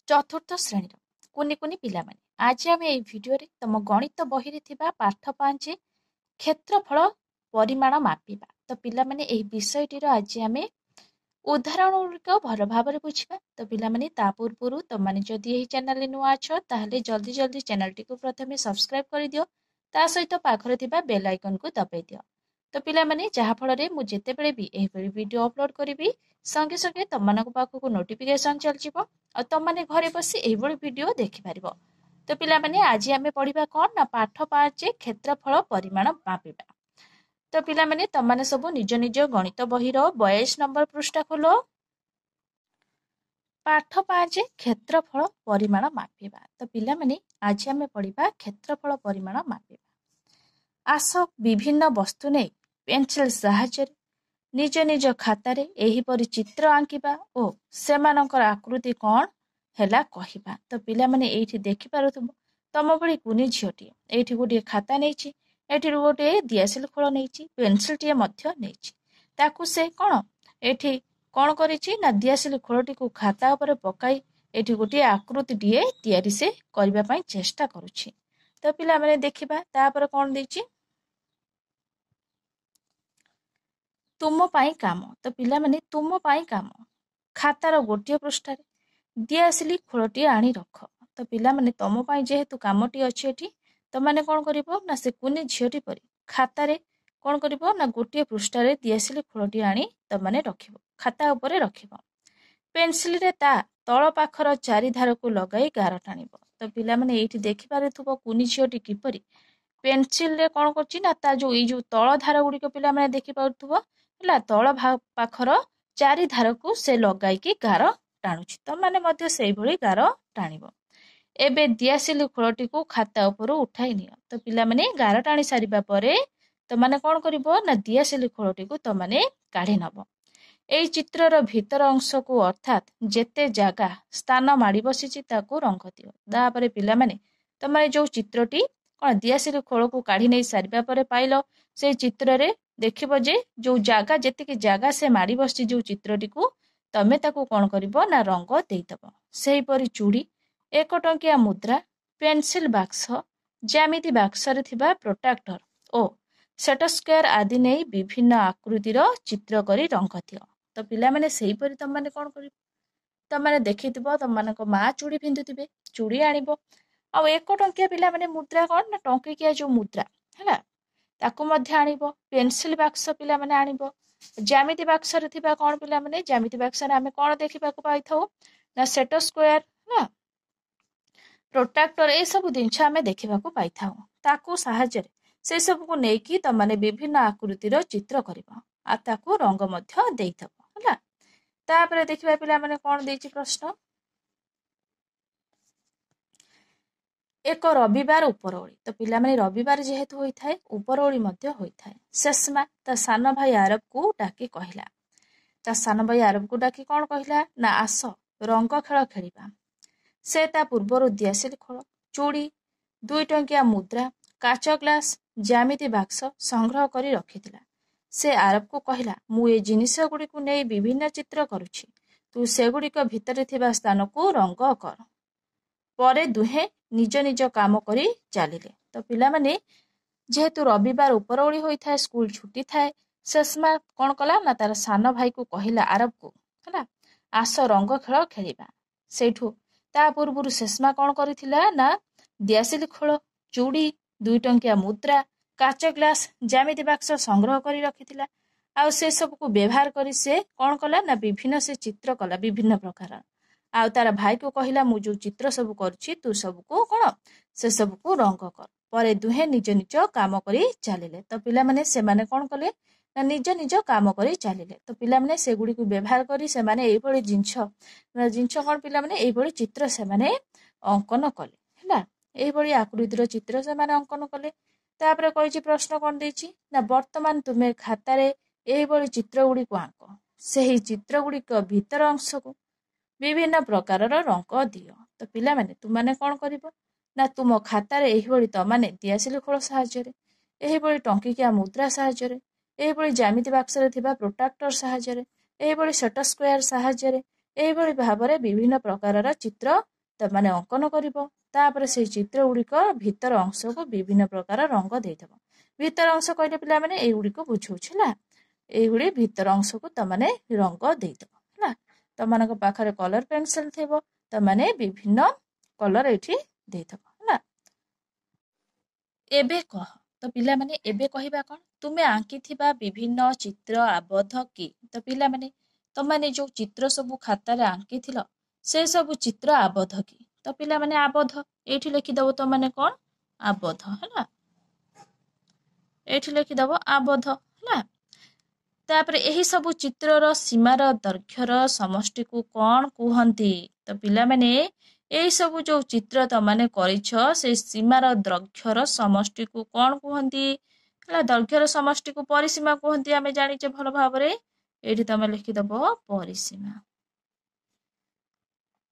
चतुर्थ श्रेणी कुनि कुनि पिला माने आज आम ये भिडियो तुम गणित बही पाठ 5 क्षेत्रफल परिमाण मापिबा तो पिला माने एही विषयटीर आज आम उदाहरण गुड़िक भल भाव बुझा तो पिला माने ता पूर्व तुम मैंने जदि यही चैनल नुआ अच्छ ताहले जल्दी जल्दी चैनल टी को प्रथमे सब्सक्राइब कर दियो ता सहित पाखरे थिबा बेल आइकन को दबाई दियो तो पिला माने जहा फल मु जेतेबेले भी एही वीडियो अपलोड करी संगे संगे तुम मानक पाखक नोटिफिकेशन चल जिवो और तुम मैंने घरे बसी एही वीडियो देखिपार तो पिला माने आज आम पढ़ा कौन ना पाठ 5 क्षेत्रफल परिमाण मापिबा तो पिला माने तुम माने सब निज निज गणित बहीर 22 नंबर पृष्ठा खोलो पाठ 5 क्षेत्रफल परिमाण मापिबा तो पिला माने आज आम पढ़ा क्षेत्रफल परिमाण मापिबा आस विभिन्न वस्तु नहीं पेंसिल साहाय्य निज निज खातार एहीपरि चित्र आंकिबा ओ सेमानकर आकृति कौन हैला कहिबा तो पिला माने एठी देखि पारुथबो तम भली कुनी झियोटी एठी गोटे खाता नेछि एठी गोटे दियासिल खोल नेछि पेंसिल टिए मध्य नेछि ताकू से कोन एठी कोन करिछि ना दियासिल खोलटी को खाता ऊपर पकाई एठी गोटे आकृति टिए तयारी से करबा पई चेष्टा करूछि तो पिला माने देखिबा तापर कोन देछि तुम पाई काम तो पिला माने तुम पाई काम खातार गोटे पृष्ठार दियासिली खोलटी आनी रख तो पिला माने तुम पाई जेहेतु कामटी अछि एठी तो माने कोन करिवो ना से कुनी झियोटी परी खातारे कोन करिवो ना गोटे पृष्ठारे दियासिली खोलटी आनी तो माने रखिवो खाता ऊपर रखिवो पेंसिल रे ता तळ पाखर चारि धार को लगाई गार टाणिवो तो पिला माने एठी देखि पारुथबो कुनी झियोटी किपरि पेंसिल रे कोन करछि ना ता जो ई जो तळ धार गुडी को पिला माने देखि पारुथबो हला तळ पाखर चारि धार को से लगाई की गार टाणुछि तो माने मध्य सेही भली गार टाणिवो एबे दियासिली खोलटी को खाता ऊपर उठाई नियो तो पिला माने गार टाणी सारिबा परे तो माने कोन करिवो ना दियासिली खोलटी को तो माने काढी नबो एई चित्रर भीतर अंश को अर्थात जेते जागा स्थान माड़ी बसिछि ताको रंग दियो तापरे पिला माने तो माने जो चित्रटी कोन दियासिली खोल को काढी नै सारिबा परे पाइलो से चित्र रे देखिबो जे जो जागा जेतिके जागा से माड़ी बसिछि जो चित्रटी को तमे ताको कोन करिवो ना रंग देइतबो सेही परी चूड़ी 1 टंकिया मुद्रा पेंसिल बाक्स ज्यामिति बाक्स रे थिबा प्रोट्राक्टर ओ सेट स्क्वायर आदि नै विभिन्न आकृतिर चित्र करी रंग दियो तो पिला माने सेही परी तम माने कोन करिवो तम माने देखिथिबो तम माने को मा चूड़ी पिंधुथिबे चूड़ी आनिबो आ 1 टंकिया पिला माने मुद्रा कोन ना टंकिया जो मुद्रा हैला ताको मध्य आनिबो पेंसिल बाक्स पिला माने आनिबो ज्यामिति बाक्स रे थिबा कोन पिला माने ज्यामिति बाक्स रे हमें कोन देखिबा को पाइथौ ना सेट स्क्वायर ना प्रोट्राक्टर ए सब जिनछ हमें देखिबा को पाइथौ ताको सहाय्य से सब को नेकी त माने विभिन्न आकृतिर चित्र करिबो आ ताको रंग मध्य देइथबो हला तापर देखिबा पिला माने कोन देछि प्रश्न एक रविवार उपरओली तो पिला माने रविवार जेहेतु होई थाए उपरओली मध्य होई थाए शेषमा ता सान भाई आरब को डाकी कहिला ता सान भाई आरब को डाकी कोन कहिला ना आस रंग खेल खेलिबा से ता पूर्वरु दियासिल खोल चूड़ी 2 टंकिया मुद्रा काच ग्लास ज्यामिति बाक्स संग्रह करी रखिथिला से आरब को कहिला मु ए जिनिस गुडी को नै विभिन्न चित्र करूछि तू से गुडी को भीतर थिबा स्थान को रंग कर परे दुहे निज निज काम करी चलिले तो पिला माने जेहेतु रविवार उपरओली होई थाए स्कूल छुट्टी थाए शेषमा कोन कला ना तार सान भाई को कहिला आरब को हला आस रंग खेल खेलिबा सेठू ता पूर्वरु शेषमा कोन करिथिला ना दियासिल खोल चूड़ी 2 टंकिया मुद्रा काच ग्लास ज्यामिति बाक्स संग्रह करी रखिथिला आ से सब को व्यवहार करी से कोन कला ना विभिन्न से चित्र कला विभिन्न प्रकार आ तार भाई को कहिला मु जो चित्र सब करछि तू सब को कोन से सब को रंग कर परे दुहे निज निज काम करी चलिले तो पिला माने से माने कोन कले ना निज निज काम करी चलिले तो पिला माने से गुडी को व्यवहार करी से माने एई भली जिंछ कोन पिला माने एई भली चित्र से माने अंकन कले हैला एई भली आकृतिर चित्र से माने अंकन कले तापरे कहिछि प्रश्न कोन देछि ना वर्तमान तुमे खाता रे एई भली चित्र गुडी को आंक सेही चित्र गुडी को भीतर अंश को विभिन्न प्रकारर रंग दियो तो पिला माने तु माने कोन करिवो ना तुम खाता रे एही भली त माने दियासिल खोल सहाय्य रे एही भली टंकिकिया मुद्रा सहाय्य रे एही भली ज्यामिति बाक्स रे थिबा प्रोट्राक्टर सहाय्य रे एही भली सेट स्क्वायर सहाय्य रे एही भली भाबरे विभिन्न प्रकारर चित्र ତମାନେ ଅଙ୍କନ କରିବ। ତାପରେ ସେଇ ଚିତ୍ର ଗୁଡ଼ିକ ଭିତର ଅଂଶକୁ ବିଭିନ୍ନ ପ୍ରକାର ରଙ୍ଗ ଦେଇଦେବ। ଭିତର ଅଂଶ କହିଲେ ପିଲାମାନେ ଏଇଗୁଡ଼ିକୁ ବୁଝଉଛି ହେଲା। ଏଇଭଳି ଭିତର ଅଂଶକୁ ତମାନେ ରଙ୍ଗ ଦେଇଦେବ ହେଲା। ତମାନଙ୍କ ପାଖରେ କଲର ପେନସିଲ ଥିବ, ତମାନେ ବିଭିନ୍ନ କଲର ଏଇଠି ଦେଇଦେବ ହେଲା। ଏବେ କହ। ତ ପିଲାମାନେ ଏବେ କହିବା କ'ଣ? ତୁମେ ଆଙ୍କିଥିବା ବିଭିନ୍ନ ଚିତ୍ର ଆବଦ୍ଧ କି? ତ ପିଲାମାନେ ତମାନେ ଯୋଉ ଚିତ୍ର ସବୁ ଖାତାରେ ଆଙ୍କିଥିଲ ସେ ସବୁ ଚିତ୍ର ଆବଦ୍ଧ କି? ତ ପିଲାମାନେ ଆବଦ୍ଧ ଏଇଠି ଲେଖିଦବ ତମାନେ କ'ଣ? ଆବଦ୍ଧ ହେଲା। ଏଇଠି ଲେଖିଦବ ଆବଦ୍ଧ ହେଲା। ତାପରେ ଏହି ସବୁ ଚିତ୍ରର ସୀମାର ଦୈର୍ଘ୍ୟର ସମଷ୍ଟିକୁ କ'ଣ କୁହନ୍ତି? ତ ପିଲାମାନେ ଏଇ ସବୁ ଯୋଉ ଚିତ୍ର ତମାନେ କରିଛ ସେଇ ସୀମାର ଦୈର୍ଘ୍ୟର ସମଷ୍ଟିକୁ କ'ଣ କୁହନ୍ତି? ହେଲା, ଦୈର୍ଘ୍ୟର ସମଷ୍ଟିକୁ ପରିସୀମା କୁହନ୍ତି, ଆମେ ଜାଣିଛେ ଭଲ ଭାବରେ। ଏଇଠି ତମେ ଲେଖିଦବ ପରିସୀମା।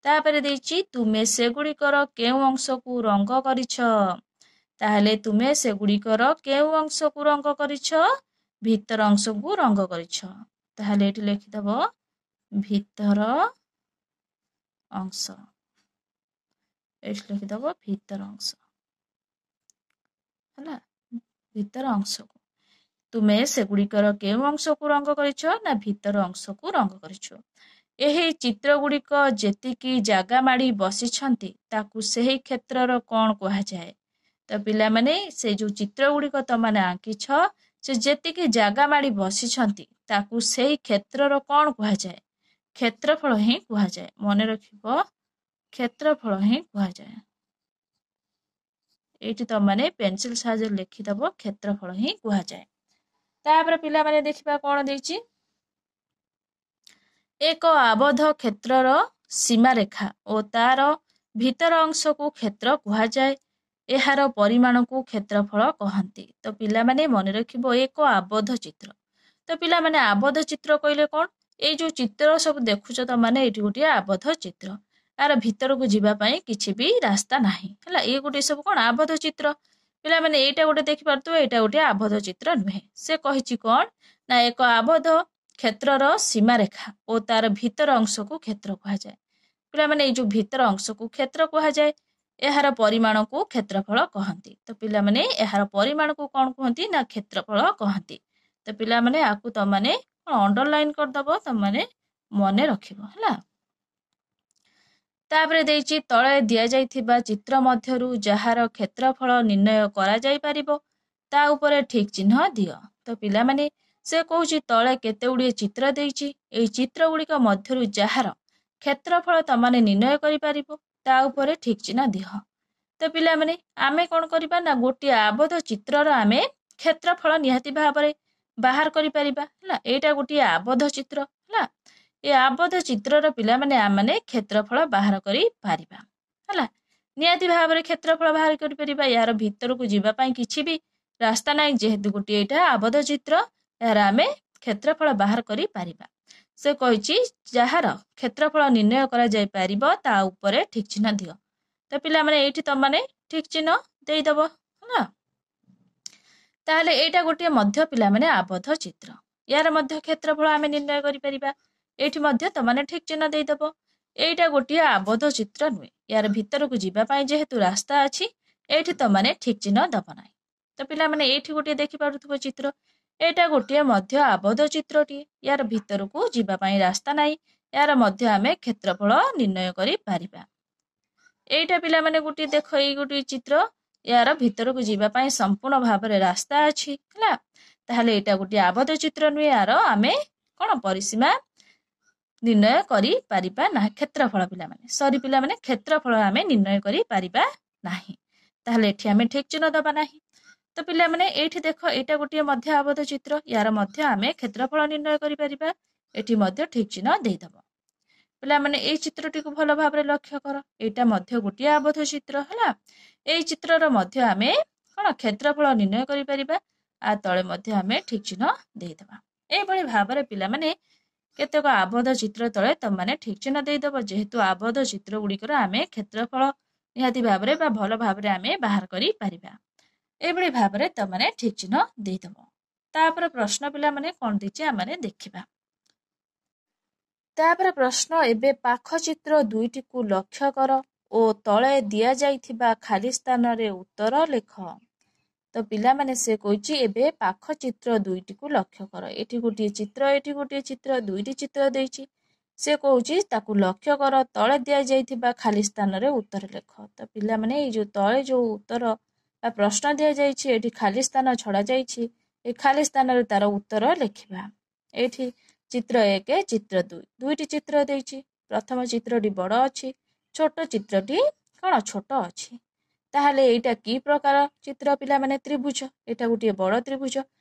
ତାପରେ ଦେଇଛି ତୁମେ ସେଗୁଡ଼ିକର କେଉଁ ଅଂଶକୁ ରଙ୍ଗ କରିଛ? ତାହେଲେ ତୁମେ ସେଗୁଡ଼ିକର କେଉଁ ଅଂଶକୁ ରଙ୍ଗ କରିଛ? ଭିତର ଅଂଶକୁ ରଙ୍ଗ କରିଛ। ତାହେଲେ ଏଠି ଲେଖିଦବ ଭିତର ଅଂଶ। ଏଠି ଲେଖିଦବ ଭିତର ଅଂଶ ହେଲା, ଭିତର ଅଂଶକୁ। ତୁମେ ସେଗୁଡ଼ିକର କେଉଁ ଅଂଶକୁ ରଙ୍ଗ କରିଛ? ନା ଭିତର ଅଂଶକୁ ରଙ୍ଗ କରିଛ। ଏହି ଚିତ୍ର ଗୁଡ଼ିକ ଯେତିକି ଜାଗା ମାଡ଼ି ବସିଛନ୍ତି ତାକୁ ସେହି କ୍ଷେତ୍ରର କ'ଣ କୁହାଯାଏ? ତ ପିଲାମାନେ ସେ ଯୋଉ ଚିତ୍ର ଗୁଡ଼ିକ ତମାନେ ଆଙ୍କିଛ ସେ ଯେତିକି ଜାଗା ମାଡ଼ି ବସିଛନ୍ତି ତାକୁ ସେହି କ୍ଷେତ୍ରର କ'ଣ କୁହାଯାଏ? କ୍ଷେତ୍ରଫଳ ହିଁ କୁହାଯାଏ। ମନେ ରଖିବ, କ୍ଷେତ୍ରଫଳ ହିଁ କୁହାଯାଏ। ଏଇଠି ତମାନେ ପେନସିଲ ସାହାଯ୍ୟରେ ଲେଖିଦବ କ୍ଷେତ୍ରଫଳ ହିଁ କୁହାଯାଏ। ତାପରେ ପିଲାମାନେ ଦେଖିବା କ'ଣ ଦେଇଛି। ଏକ ଆବଦ୍ଧ କ୍ଷେତ୍ରର ସୀମାରେଖା ଓ ତାର ଭିତର ଅଂଶକୁ କ୍ଷେତ୍ର କୁହାଯାଏ। ଏହାର ପରିମାଣକୁ କ୍ଷେତ୍ରଫଳ କହନ୍ତି। ତ ପିଲାମାନେ ମନେ ରଖିବ ଏକ ଆବଦ୍ଧ ଚିତ୍ର। ତ ପିଲାମାନେ ଆବଦ୍ଧ ଚିତ୍ର କହିଲେ କ'ଣ? ଏଇ ଯୋଉ ଚିତ୍ର ସବୁ ଦେଖୁଛ ତମାନେ ଏଇଠି ଗୋଟିଏ ଆବଦ୍ଧ ଚିତ୍ର। ଆର ଭିତରକୁ ଯିବା ପାଇଁ କିଛି ବି ରାସ୍ତା ନାହିଁ ହେଲା। ଏ ଗୋଟେ ସବୁ କ'ଣ? ଆବଦ୍ଧ ଚିତ୍ର। ପିଲାମାନେ ଏଇଟା ଗୋଟେ ଦେଖିପାରୁଥିବ, ଏଇଟା ଗୋଟେ ଆବଦ୍ଧ ଚିତ୍ର ନୁହେଁ। ସେ କହିଛି କ'ଣ? ନା ଏକ ଆବଦ୍ଧ କ୍ଷେତ୍ରର ସୀମାରେଖା ଓ ତାର ଭିତର ଅଂଶକୁ କ୍ଷେତ୍ର କୁହାଯାଏ। ପିଲାମାନେ ଏଇ ଯୋଉ ଭିତର ଅଂଶକୁ କ୍ଷେତ୍ର କୁହାଯାଏ। ଏହାର ପରିମାଣକୁ କ୍ଷେତ୍ରଫଳ କହନ୍ତି। ତ ପିଲାମାନେ ଏହାର ପରିମାଣକୁ କ'ଣ କୁହନ୍ତି? ନା କ୍ଷେତ୍ରଫଳ କହନ୍ତି। ତ ପିଲାମାନେ ଆକୁ ତମାନେ ଅଣ୍ଡରଲାଇନ କରିଦବ, ତମାନେ ମନେ ରଖିବ ହେଲା। ତାପରେ ଦେଇଛି ତଳେ ଦିଆଯାଇଥିବା ଚିତ୍ର ମଧ୍ୟରୁ ଯାହାର କ୍ଷେତ୍ରଫଳ ନିର୍ଣ୍ଣୟ କରାଯାଇ ପାରିବ ତା ଉପରେ ଠିକ୍ ଚିହ୍ନ ଦିଅ। ତ ପିଲାମାନେ ସେ କହୁଛି ତଳେ କେତେ ଗୁଡ଼ିଏ ଚିତ୍ର ଦେଇଛି। ଏଇ ଚିତ୍ର ଗୁଡ଼ିକ ମଧ୍ୟରୁ ଯାହାର କ୍ଷେତ୍ରଫଳ ତମାନେ ନିର୍ଣ୍ଣୟ କରିପାରିବ ତା ଉପରେ ଠିକ୍ ଚିହ୍ନ ଦିଅ। ତ ପିଲାମାନେ ଆମେ କ'ଣ କରିବା? ନା ଗୋଟିଏ ଆବଦ୍ଧ ଚିତ୍ରର ଆମେ କ୍ଷେତ୍ରଫଳ ନିହାତି ଭାବରେ ବାହାର କରିପାରିବା ହେଲା। ଏଇଟା ଗୋଟିଏ ଆବଦ୍ଧ ଚିତ୍ର ହେଲା। ଏ ଆବଦ୍ଧ ଚିତ୍ରର ପିଲାମାନେ ଆମେ କ୍ଷେତ୍ରଫଳ ବାହାର କରିପାରିବା ହେଲା। ନିହାତି ଭାବରେ କ୍ଷେତ୍ରଫଳ ବାହାର କରିପାରିବା। ଏହାର ଭିତରକୁ ଯିବା ପାଇଁ କିଛି ବି ରାସ୍ତା ନାହିଁ, ଯେହେତୁ ଗୋଟିଏ ଏଇଟା ଆବଦ୍ଧ ଚିତ୍ର, ଏହାର ଆମେ କ୍ଷେତ୍ରଫଳ ବାହାର କରିପାରିବା। ସେ କହିଛି ଯାହାର କ୍ଷେତ୍ରଫଳ ନିର୍ଣ୍ଣୟ କରାଯାଇ ପାରିବ ତା ଉପରେ ଠିକ୍ ଚିହ୍ନ ଦିଅ। ତ ପିଲାମାନେ ଏଇଠି ତମାନେ ଠିକ୍ ଚିହ୍ନ ଦେଇଦବ ହେଲା। ତାହେଲେ ଏଇଟା ଗୋଟିଏ ମଧ୍ୟ ପିଲାମାନେ ଆବଦ୍ଧ ଚିତ୍ର। ୟାର ମଧ୍ୟ କ୍ଷେତ୍ରଫଳ ଆମେ ନିର୍ଣ୍ଣୟ କରିପାରିବା। ଏଇଠି ମଧ୍ୟ ତମାନେ ଠିକ୍ ଚିହ୍ନ ଦେଇଦବ। ଏଇଟା ଗୋଟିଏ ଆବଦ୍ଧ ଚିତ୍ର ନୁହେଁ। ୟାର ଭିତରକୁ ଯିବା ପାଇଁ ଯେହେତୁ ରାସ୍ତା ଅଛି, ଏଇଠି ତମାନେ ଠିକ୍ ଚିହ୍ନ ଦବ ନାହିଁ। ତ ପିଲାମାନେ ଏଇଠି ଗୋଟିଏ ଦେଖିପାରୁଥିବ ଚିତ୍ର। ଏଇଟା ଗୋଟିଏ ମଧ୍ୟ ଆବଦ୍ଧ ଚିତ୍ରଟିଏ। ୟାର ଭିତରକୁ ଯିବା ପାଇଁ ରାସ୍ତା ନାହିଁ। ୟାର ମଧ୍ୟ ଆମେ କ୍ଷେତ୍ରଫଳ ନିର୍ଣ୍ଣୟ କରିପାରିବା। ଏଇଟା ପିଲାମାନେ ଗୋଟିଏ ଦେଖ, ଏଇ ଗୋଟିଏ ଚିତ୍ର। ୟାର ଭିତରକୁ ଯିବା ପାଇଁ ସମ୍ପୂର୍ଣ୍ଣ ଭାବରେ ରାସ୍ତା ଅଛି ହେଲା। ତାହେଲେ ଏଇଟା ଗୋଟିଏ ଆବଦ୍ଧ ଚିତ୍ର ନୁହେଁ। ୟାର ଆମେ କ'ଣ ପରିସୀମା ନିର୍ଣ୍ଣୟ କରିପାରିବା ନାହିଁ। କ୍ଷେତ୍ରଫଳ ପିଲାମାନେ କ୍ଷେତ୍ରଫଳ ଆମେ ନିର୍ଣ୍ଣୟ କରିପାରିବା ନାହିଁ। ତାହେଲେ ଏଠି ଆମେ ଠିକ୍ ଚିହ୍ନ ଦେବା ନାହିଁ। ତ ପିଲାମାନେ ଏଇଠି ଦେଖ, ଏଇଟା ଗୋଟିଏ ମଧ୍ୟ ଆବଦ୍ଧ ଚିତ୍ର। ୟାର ମଧ୍ୟ ଆମେ କ୍ଷେତ୍ରଫଳ ନିର୍ଣ୍ଣୟ କରିପାରିବା। ଏଠି ମଧ୍ୟ ଠିକ୍ ଚିହ୍ନ ଦେଇଦବ। ପିଲାମାନେ ଏଇ ଚିତ୍ରଟିକୁ ଭଲ ଭାବରେ ଲକ୍ଷ୍ୟ କର। ଏଇଟା ମଧ୍ୟ ଗୋଟିଏ ଆବଦ୍ଧ ଚିତ୍ର ହେଲା। ଏଇ ଚିତ୍ରର ମଧ୍ୟ ଆମେ କ'ଣ କ୍ଷେତ୍ରଫଳ ନିର୍ଣ୍ଣୟ କରିପାରିବା। ଆ ତଳେ ମଧ୍ୟ ଆମେ ଠିକ୍ ଚିହ୍ନ ଦେଇଦେବା। ଏଇଭଳି ଭାବରେ ପିଲାମାନେ କେତେକ ଆବଦ୍ଧ ଚିତ୍ର ତଳେ ତମାନେ ଠିକ୍ ଚିହ୍ନ ଦେଇଦବ। ଯେହେତୁ ଆବଦ୍ଧ ଚିତ୍ର ଗୁଡ଼ିକର ଆମେ କ୍ଷେତ୍ରଫଳ ନିହାତି ଭାବରେ ବା ଭଲ ଭାବରେ ଆମେ ବାହାର କରିପାରିବା। ଏଇଭଳି ଭାବରେ ତମାନେ ଠିକ୍ ଚିହ୍ନ ଦେଇଦବ। ତାପରେ ପ୍ରଶ୍ନ ପିଲାମାନେ କ'ଣ ଦେଇଛି ଆମେ ଦେଖିବା। ତାପରେ ପ୍ରଶ୍ନ, ଏବେ ପାଖ ଚିତ୍ର ଦୁଇଟିକୁ ଲକ୍ଷ୍ୟ କର ଓ ତଳେ ଦିଆଯାଇଥିବା ଖାଲି ସ୍ଥାନରେ ଉତ୍ତର ଲେଖ। ତ ପିଲାମାନେ ସେ କହିଛି ଏବେ ପାଖ ଚିତ୍ର ଦୁଇଟିକୁ ଲକ୍ଷ୍ୟ କର। ଏଠି ଗୋଟିଏ ଚିତ୍ର, ଏଠି ଗୋଟିଏ ଚିତ୍ର, ଦୁଇଟି ଚିତ୍ର ଦେଇଛି। ସେ କହୁଛି ତାକୁ ଲକ୍ଷ୍ୟ କର, ତଳେ ଦିଆଯାଇଥିବା ଖାଲି ସ୍ଥାନରେ ଉତ୍ତର ଲେଖ। ତ ପିଲାମାନେ ଏଇ ଯୋଉ ତଳେ ଯୋଉ ଉତ୍ତର ବା ପ୍ରଶ୍ନ ଦିଆଯାଇଛି, ଏଠି ଖାଲି ସ୍ଥାନ ଛଡା ଯାଇଛି। ଏ ଖାଲି ସ୍ଥାନରେ ତାର ଉତ୍ତର ଲେଖିବା। ଏଠି ଚିତ୍ର 1, ଚିତ୍ର 2, ଦୁଇଟି ଚିତ୍ର ଦେଇଛି। ପ୍ରଥମ ଚିତ୍ରଟି ବଡ଼ ଅଛି, ଛୋଟ ଚିତ୍ରଟି କ'ଣ ଛୋଟ ଅଛି। ତାହେଲେ ଏଇଟା କି ପ୍ରକାର ଚିତ୍ର ପିଲାମାନେ? ତ୍ରିଭୁଜ। ଏଇଟା ଗୋଟିଏ ବଡ଼ ତ୍ରିଭୁଜ,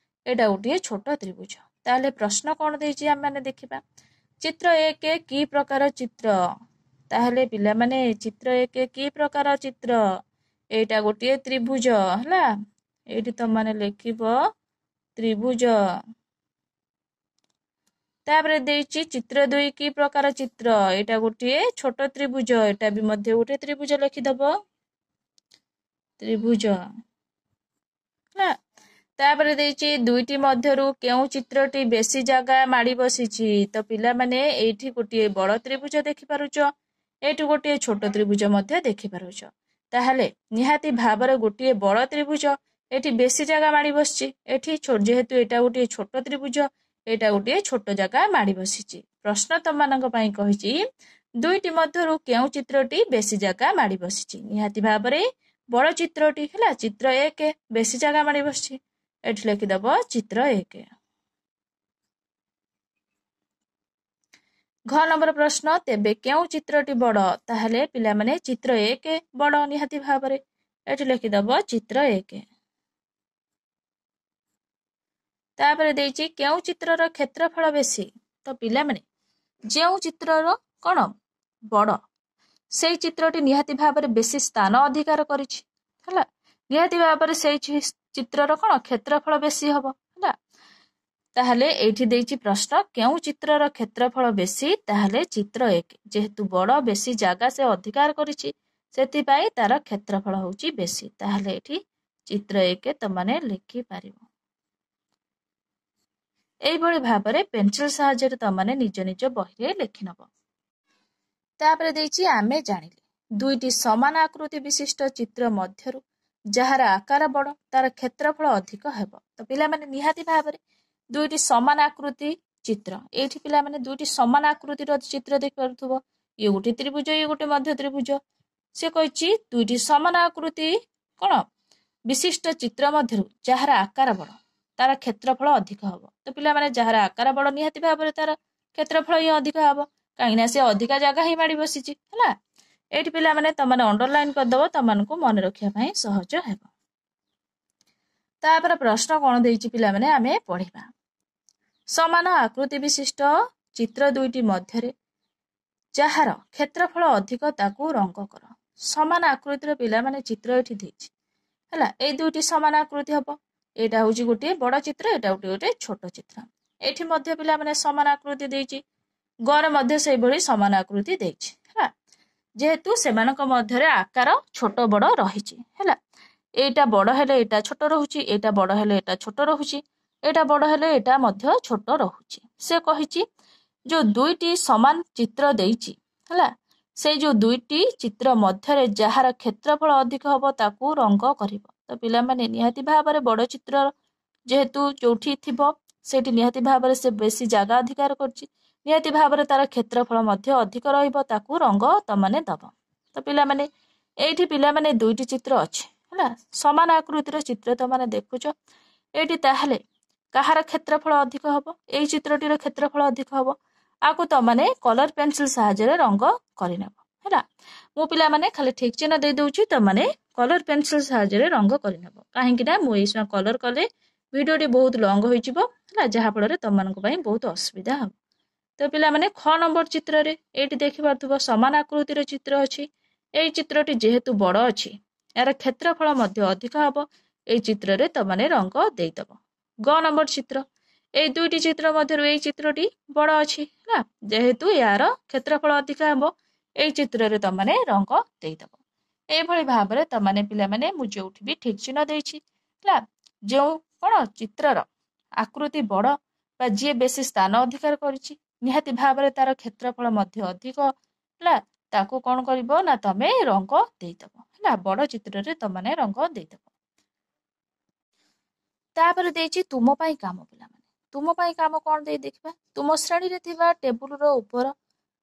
ଏଇଟା ଗୋଟିଏ ଛୋଟ ତ୍ରିଭୁଜ। ତାହେଲେ ପ୍ରଶ୍ନ କ'ଣ ଦେଇଛି ଆମେମାନେ ଦେଖିବା। ଚିତ୍ର 1 କି ପ୍ରକାର ଚିତ୍ର? ତାହେଲେ ପିଲାମାନେ ଚିତ୍ର 1 କି ପ୍ରକାର ଚିତ୍ର? ଏଇଟା ଗୋଟିଏ ତ୍ରିଭୁଜ ହେଲା। ଏଇଠି ତମମାନେ ଲେଖିବ ତ୍ରିଭୁଜ। ତାପରେ ଦେଇଛି ଚିତ୍ର 2 କି ପ୍ରକାର ଚିତ୍ର? ଏଇଟା ଗୋଟିଏ ଛୋଟ ତ୍ରିଭୁଜ, ଏଇଟା ବି ମଧ୍ୟ ଗୋଟିଏ ତ୍ରିଭୁଜ ଲେଖିଦବ ତ୍ରିଭୁଜ ହେଲା। ତାପରେ ଦେଇଛି ଦୁଇଟି ମଧ୍ୟରୁ କେଉଁ ଚିତ୍ରଟି ବେଶୀ ଜାଗା ମାଡ଼ି ବସିଛି? ତ ପିଲାମାନେ ଏଇଠି ଗୋଟିଏ ବଡ଼ ତ୍ରିଭୁଜ ଦେଖିପାରୁଛ, ଏଇଠି ଗୋଟିଏ ଛୋଟ ତ୍ରିଭୁଜ ମଧ୍ୟ ଦେଖିପାରୁଛ। ତାହେଲେ ନିହାତି ଭାବରେ ଗୋଟିଏ ବଡ଼ ତ୍ରିଭୁଜ ଏଠି ବେଶୀ ଜାଗା ମାଡ଼ି ବସିଛି। ଏଠି ଯେହେତୁ ଏଇଟା ଗୋଟିଏ ଛୋଟ ତ୍ରିଭୁଜ, ଏଇଟା ଗୋଟିଏ ଛୋଟ ଜାଗା ମାଡ଼ି ବସିଛି। ପ୍ରଶ୍ନ ତମମାନଙ୍କ ପାଇଁ କହିଛି ଦୁଇଟି ମଧ୍ୟରୁ କେଉଁ ଚିତ୍ରଟି ବେଶୀ ଜାଗା ମାଡ଼ି ବସିଛି? ନିହାତି ଭାବରେ ବଡ଼ ଚିତ୍ରଟି ହେଲା, ଚିତ୍ର 1 ବେଶୀ ଜାଗା ମାଡ଼ି ବସିଛି। ଏଠି ଲେଖିଦବ ଚିତ୍ର 1। ଘ ନମ୍ବର ପ୍ରଶ୍ନ, ତେବେ କେଉଁ ଚିତ୍ରଟି ବଡ଼? ତାହେଲେ ପିଲାମାନେ ଚିତ୍ର 1 ବଡ଼ ନିହାତି ଭାବରେ। ଏଠି ଲେଖିଦବ ଚିତ୍ର 1। ତାପରେ ଦେଇଛି କେଉଁ ଚିତ୍ରର କ୍ଷେତ୍ରଫଳ ବେଶୀ? ତ ପିଲାମାନେ ଯେଉଁ ଚିତ୍ରର କ'ଣ ବଡ଼, ସେଇ ଚିତ୍ରଟି ନିହାତି ଭାବରେ ବେଶୀ ସ୍ଥାନ ଅଧିକାର କରିଛି ହେଲା। ନିହାତି ଭାବରେ ସେଇ ଚିତ୍ରର କ'ଣ କ୍ଷେତ୍ରଫଳ ବେଶୀ ହବ ହେଲା। ତାହେଲେ ଏଇଠି ଦେଇଛି ପ୍ରଶ୍ନ କେଉଁ ଚିତ୍ରର କ୍ଷେତ୍ରଫଳ ବେଶୀ? ତାହେଲେ ଚିତ୍ର 1 ଯେହେତୁ ବଡ଼, ବେଶୀ ଜାଗା ସେ ଅଧିକାର କରିଛି, ସେଥିପାଇଁ ତାର କ୍ଷେତ୍ରଫଳ ହେଉଛି ବେଶୀ। ତାହେଲେ ଏଠି ଚିତ୍ର 1 ତମମାନେ ଲେଖିପାରିବ। এইଭଳି ଭାବରେ ପେନସିଲ ସାହାଯ୍ୟରେ ତମମାନେ ନିଜ ନିଜ ବହିରେ ଲେଖିନବ। ତାପରେ ଦେଇଛି ଆମେ ଜାଣିଲେ ଦୁଇଟି ସମାନ ଆକୃତି ବିଶିଷ୍ଟ ଚିତ୍ର ମଧ୍ୟରୁ ଯାହାର ଆକାର ବଡ଼ ତାର କ୍ଷେତ୍ରଫଳ ଅଧିକ ହେବ। ତ ପିଲାମାନେ ନିହାତି ଭାବରେ ଦୁଇଟି ସମାନ ଆକୃତି ଚିତ୍ର, ଏଇଠି ପିଲାମାନେ ଦୁଇଟି ସମାନ ଆକୃତିର ଚିତ୍ର ଦେଖିପାରୁଥିବ। ଇଏ ଗୋଟେ ତ୍ରିଭୁଜ, ଇଏ ଗୋଟେ ମଧ୍ୟ ତ୍ରିଭୁଜ। ସେ କହିଛି ଦୁଇଟି ସମାନ ଆକୃତି କ'ଣ ବିଶିଷ୍ଟ ଚିତ୍ର ମଧ୍ୟରୁ ଯାହାର ଆକାର ବଡ଼ ତାର କ୍ଷେତ୍ରଫଳ ଅଧିକ ହବ। ତ ପିଲାମାନେ ଯାହାର ଆକାର ବଡ଼ ନିହାତି ଭାବରେ ତାର କ୍ଷେତ୍ରଫଳ ହିଁ ଅଧିକ ହବ, କାହିଁକିନା ସେ ଅଧିକା ଜାଗା ହିଁ ମାଡ଼ି ବସିଛି ହେଲା। ଏଇଠି ପିଲାମାନେ ତମମାନେ ଅଣ୍ଡରଲାଇନ କରିଦବ, ତମମାନଙ୍କୁ ମନେ ରଖିବା ପାଇଁ ସହଜ ହେବ। ତାପରେ ପ୍ରଶ୍ନ କ'ଣ ଦେଇଛି ପିଲାମାନେ ଆମେ ପଢିବା। ସମାନ ଆକୃତି ବିଶିଷ୍ଟ ଚିତ୍ର ଦୁଇଟି ମଧ୍ୟରେ ଯାହାର କ୍ଷେତ୍ରଫଳ ଅଧିକ ତାକୁ ରଙ୍ଗ କର। ସମାନ ଆକୃତିର ପିଲାମାନେ ଚିତ୍ର ଏଠି ଦେଇଛି ହେଲା। ଏଇ ଦୁଇଟି ସମାନ ଆକୃତି ହବ। ଏଇଟା ହେଉଛି ଗୋଟିଏ ବଡ଼ ଚିତ୍ର, ଏଇଟା ଗୋଟେ ଛୋଟ ଚିତ୍ର। ଏଠି ମଧ୍ୟ ପିଲାମାନେ ସମାନ ଆକୃତି ଦେଇଛି, ଗରେ ମଧ୍ୟ ସେଇଭଳି ସମାନ ଆକୃତି ଦେଇଛି ହେଲା। ଯେହେତୁ ସେମାନଙ୍କ ମଧ୍ୟରେ ଆକାର ଛୋଟ ବଡ଼ ରହିଛି ହେଲା। ଏଇଟା ବଡ଼ ହେଲେ ଏଇଟା ଛୋଟ ରହୁଛି, ଏଇଟା ବଡ଼ ହେଲେ ଏଇଟା ଛୋଟ ରହୁଛି, ଏଇଟା ବଡ଼ ହେଲେ ଏଇଟା ମଧ୍ୟ ଛୋଟ ରହୁଛି। ସେ କହିଛି ଯୋଉ ଦୁଇଟି ସମାନ ଚିତ୍ର ଦେଇଛି ହେଲା, ସେଇ ଯୋଉ ଦୁଇଟି ଚିତ୍ର ମଧ୍ୟରେ ଯାହାର କ୍ଷେତ୍ରଫଳ ଅଧିକ ହବ ତାକୁ ରଙ୍ଗ କରିବ। ତ ପିଲାମାନେ ନିହାତି ଭାବରେ ବଡ଼ ଚିତ୍ର ଯେହେତୁ ଯୋଉଠି ଥିବ ସେଇଠି ନିହାତି ଭାବରେ ସେ ବେଶୀ ଜାଗା ଅଧିକାର କରିଛି, ନିହାତି ଭାବରେ ତାର କ୍ଷେତ୍ରଫଳ ମଧ୍ୟ ଅଧିକ ରହିବ, ତାକୁ ରଙ୍ଗ ତମମାନେ ଦବ। ତ ପିଲାମାନେ ଏଇଠି ପିଲାମାନେ ଦୁଇଟି ଚିତ୍ର ଅଛି ହେଲା, ସମାନ ଆକୃତିର ଚିତ୍ର ତମମାନେ ଦେଖୁଛ ଏଇଠି। ତାହେଲେ କାହାର କ୍ଷେତ୍ରଫଳ ଅଧିକ ହବ? ଏଇ ଚିତ୍ରଟିର କ୍ଷେତ୍ରଫଳ ଅଧିକ ହବ। ଆକୁ ତମମାନେ କଲର ପେନସିଲ ସାହାଯ୍ୟରେ ରଙ୍ଗ କରିନେବ ହେଲା। ମୁଁ ପିଲାମାନେ ଖାଲି ଠିକ ଚିହ୍ନ ଦେଇ ଦଉଛି, ତମମାନେ କଲର ପେନସିଲ ସାହାଯ୍ୟରେ ରଙ୍ଗ କରିନେବ। କାହିଁକି ନା ମୁଁ ଏଇ କଲର କଲେ ଭିଡ଼ିଓଟି ବହୁତ ଲଙ୍ଗ ହୋଇଯିବ ହେଲା, ଯାହାଫଳରେ ତମମାନଙ୍କ ପାଇଁ ବହୁତ ଅସୁବିଧା ହେବ। ତ ପିଲାମାନେ ଖ ନମ୍ବର ଚିତ୍ରରେ ଏଇଠି ଦେଖିପାରୁଥିବ ସମାନ ଆକୃତିର ଚିତ୍ର ଅଛି। ଏଇ ଚିତ୍ରଟି ଯେହେତୁ ବଡ଼ ଅଛି, ଏହାର କ୍ଷେତ୍ରଫଳ ମଧ୍ୟ ଅଧିକ ହବ। ଏଇ ଚିତ୍ରରେ ତମମାନେ ରଙ୍ଗ ଦେଇଦବ। ଗ ନମ୍ବର ଚିତ୍ର, ଏଇ ଦୁଇଟି ଚିତ୍ର ମଧ୍ୟରୁ ଏଇ ଚିତ୍ରଟି ବଡ଼ ଅଛି ହେଲା, ଯେହେତୁ ଏହାର କ୍ଷେତ୍ରଫଳ ଅଧିକ ହେବ, ଏଇ ଚିତ୍ରରେ ତମମାନେ ରଙ୍ଗ ଦେଇଦବ। এইଭଳି ଭାବରେ ତମମାନେ ପିଲାମାନେ ମୁଁ ଯୋଉଠି ବି ଠିକ ଚିହ୍ନ ଦେଇଛି ହେଲା, ଯେଉଁ କ'ଣ ଚିତ୍ରର ଆକୃତି ବଡ଼ ବା ଯିଏ ବେଶୀ ସ୍ଥାନ ଅଧିକାର କରିଛି, ନିହାତି ଭାବରେ ତାର କ୍ଷେତ୍ରଫଳ ମଧ୍ୟ ଅଧିକ ହେଲା, ताको कौन करिवो ना तमे रंग देइदबो हैला बड़ चित्र रे तमने रंग देइदबो तापर देइछि तुम पई काम पिला माने तुम पई काम कौन देइ देखिबा तुम श्रेणी रे थिबा टेबुल रो ऊपर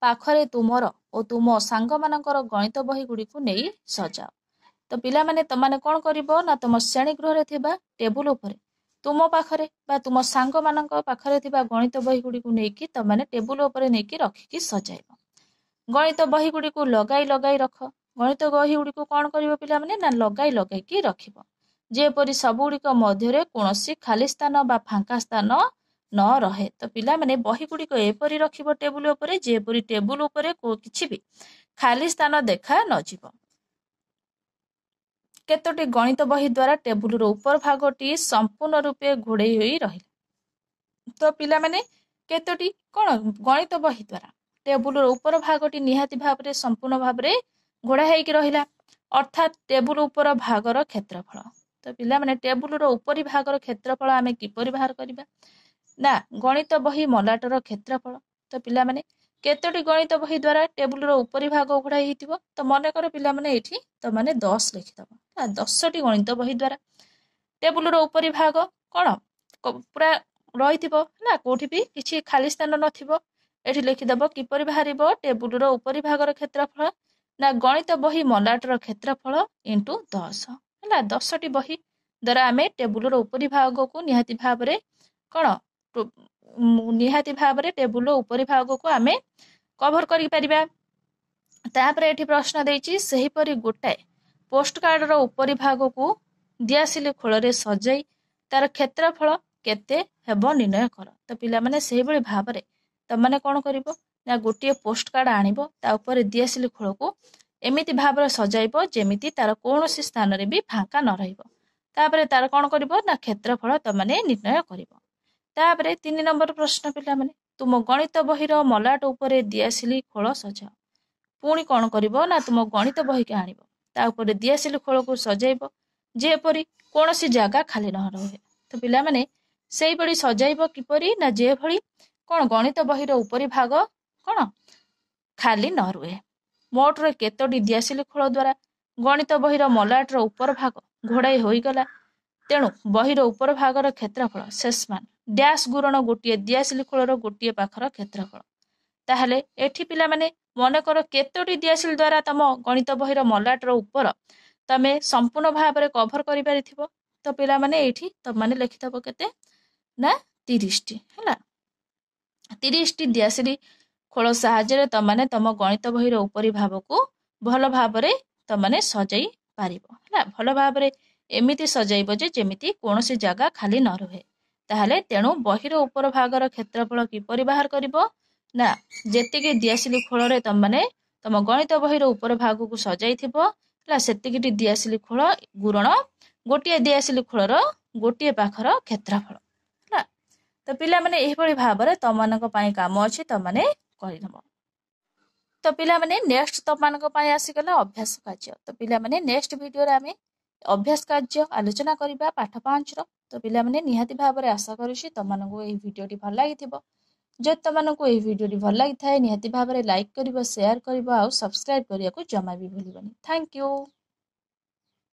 पाखरे तुमर ओ तुम सांग मानकर गणित बही गुडी को नेई सजाओ तो पिला माने तमाने कौन करिवो ना तुम श्रेणी गृह रे थिबा टेबुल ऊपर तुम पाखरे बा तुम सांग मानक पाखरे थिबा गणित बही गुडी को नेकी तमाने टेबुल ऊपर नेकी रखिकी सजाइबो गणित बही गुडी को लगाई लगाई रख गणित बही गुडी को कौन करिवो पिला माने ना लगाई लगाई की रखिबो जेपरी सबुड़िक मध्य कौनसी खाली स्थान बा फांका स्थान न रहे तो पिला माने बही गुड़िक एपरी रखिबो टेबुल उपरे जेपरी टेबुल उपरे किछि भी खाली स्थान देखा न जिवो केतोटी गणित बही द्वारा टेबुल रो ऊपर भागटी संपूर्ण रूपे घोड़े होई रहिला तो पिला माने केतोटी कोन गणित बही द्वारा टेबुल रो ऊपर भागटी निहाती भाबरे संपूर्ण भाबरे घोड़ा हेकी रहिला अर्थात टेबुल ऊपर भागर क्षेत्रफल तो पिला माने टेबुल रो ऊपरी भागर क्षेत्रफल आमे किपरि बाहर करिबा ना गणित बही मलाटर क्षेत्रफल तो पिला माने केतोटी गणित बही द्वारा टेबुल रो ऊपरी भाग घोड़ा हेतिबो तो मने कर पिला माने एठी तो माने 10 लिखि दबो ना 10 टी गणित बही द्वारा टेबुल रो ऊपरी भाग कोन पूरा रहितिबो ना कोठी भी किछि खाली स्थान नथिबो एठी लिखि दबो किपरि बाहरिबो टेबुल रो ऊपरी भागर क्षेत्रफल ना गणित बही मलाटर क्षेत्रफल इनटू 10 हैला 10 टी बही द्वारा आमे टेबुल रो ऊपरी भाग को निहाती भाबरे कोन निहाती भाबरे टेबुल रो ऊपरी भाग को आमे कवर करि परिबा तापर एठी प्रश्न देछि सही परि गोटाए पोस्ट कार्ड रो ऊपरी भाग को दियासिली खोल रे सजाई तार क्षेत्रफल केते हेबो निर्णय कर तो पिला माने सही बळी भाबरे तमाने कोन करिवो ना गोटिए पोस्ट कार्ड आनिबो ता ऊपर दियासिली खोल को एमिति भाबरे सजाइबो जेमिति तार कोनोसी स्थान रे भी फांका न रहिबो तापरे तार कोन करिवो ना क्षेत्रफल तमाने निर्णय करिवो तापरे 3 नंबर प्रश्न पिला माने तुम गणित बहिर मलाट ऊपर दियासिली खोल सजाओ पुणी कौन करिवो ना तुम गणित बही के आनिबो ता ऊपर दियासिली खोल को सजाइबो जेपरी कोनोसी जागा खाली न रहे तो पिला माने सेही बडी सजाइबो किपरि ना जे भली कोन गणित बहिर ऊपरी भाग कोन खाली न रुहे मोट रे केतोटी दियासिली खोल द्वारा गणित बहिर मलाट रो ऊपर भाग घोड़ाई होई गला तेणु बहिर ऊपर भागर क्षेत्रफल शेषमान डैश गुरण गोटिए दियासिली खोलर गोटिए पाखर क्षेत्रफल ताहले एठी पिला माने मने कर केतोटी दियासिल द्वारा तम गणित बहिर मलाट रो ऊपर तमे संपूर्ण भाव रे कवर करि परिथिबो तो पिला माने एठी त माने लिखितबो केते ना 30 टी हैला 30 टी दियासिली खोल साहाଯ୍ୟରେ तमाने तम गणित बहिर ऊपरी भाव को भल भाव रे तमाने सजाई पारिबो हैला भल भाव रे एमिति सजाइबो जे जेमिति कोनोसी जागा खाली न रहे ताहले तेणु बहिर ऊपर भागर क्षेत्रफल किपरि बाहर करिवो ना जेतिके दियासिली खोल रे तमाने तम गणित बहिर ऊपर भाग को सजाई थिबो हैला सेतिकिटी दियासिली खोल गुरण गोटिए दियासिली खोलर गोटिए पाखर क्षेत्रफल हैला तो पिला माने एही भली भाव रे तमानक पई काम अछि तमाने करिनबो तो पिला माने नेक्स्ट तमानक पई आसी गला अभ्यास कार्य तो पिला माने नेक्स्ट वीडियो रे आमे अभ्यास कार्य आलोचना करिबा पाठ 5 रो तो पिला माने निहाती भाव रे आशा करूछि तमानक एही वीडियोटी भल लागिथिबो जे तमानक एही वीडियोटी भल लागिथाय निहाती भाव रे लाइक करिवो शेयर करिवो आ सब्सक्राइब करिया को जमा भी भूलिबनी थैंक यू।